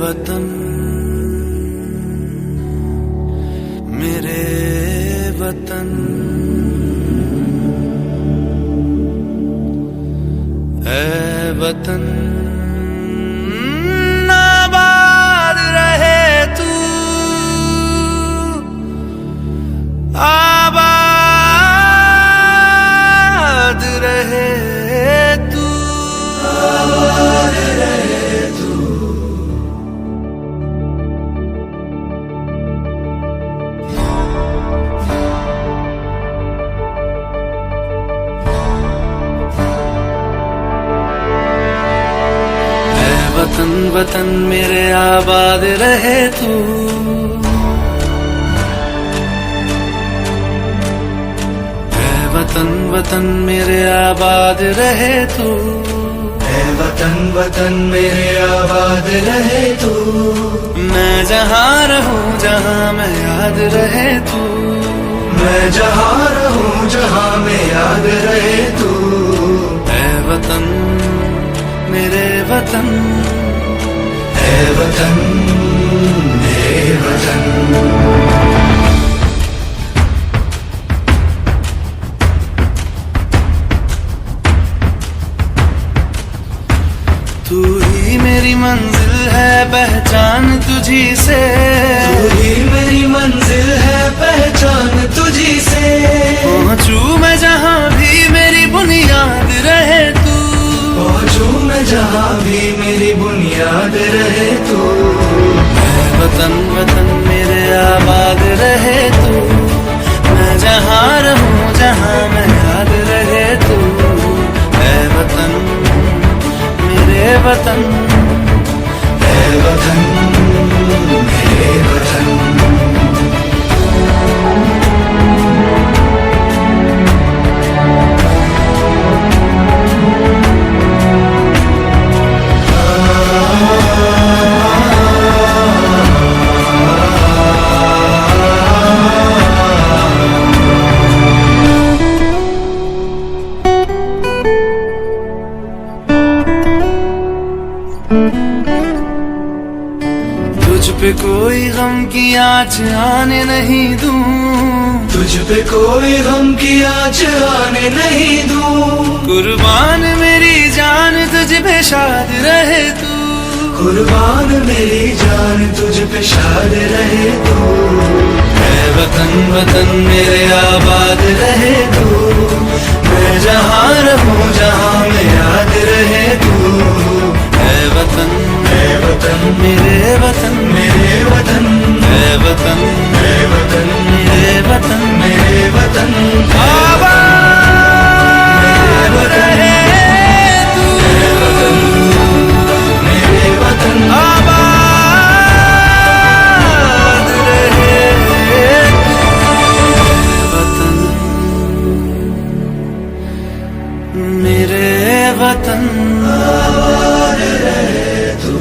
वतन मेरे वतन, ऐ वतन आबाद रहे तू, आबाद रहे तू, आबाद रहे तू। वतन वतन मेरे आबाद रहे तू, ऐ वतन वतन मेरे आबाद रहे तू, ऐ वतन वतन मेरे आबाद रहे तू। मैं जहाँ रहूं जहाँ मैं याद रहे तू, मैं जहाँ रहूं जहाँ मैं याद रहे तू। ऐ वतन मेरे वतन, ऐ वतन मेरे वतन। तू ही मेरी मंजिल है पहचान तुझी से, तू ही मेरी मंजिल है पहचान तुझी से। पहुंचू मैं जहाँ भी मेरी बुनियाद रहे तू, पहुंचू मैं जहाँ भी मेरी बुनियाद रहे तू। ऐ वतन वतन मेरे आबाद रहे तू, मैं जहाँ रहूं जहाँ मैं याद रहे तू। ऐ वतन मेरे वतन, ऐ वतन मेरे वतन। तुझ पे कोई गम की आँच आने नहीं दूं, तुझ पे कोई गम की आँच आने नहीं दूं। कुर्बान मेरी जान तुझ पे शाद रहे तू, कुर्बान मेरी जान तुझ पे शाद रहे तू। ऐ वतन वतन मेरे आबाद रहे तू, मैं जहाँ रहूं जहाँ मैं याद रहे तू। ऐ वतन मेरे वतन, मेरे वतन, ऐ वतन मेरे वतन, मेरे वतन, मेरे वतन। आबाद रहे तू, मेरे वतन, आबाद रहे तू। वतन मेरे वतन, आबाद रहे तू।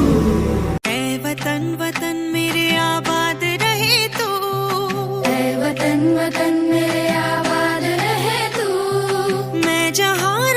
वतन वतन मेरे आबाद रहे तू, ऐ वतन वतन मेरे आबाद रहे तू। मैं जहाँ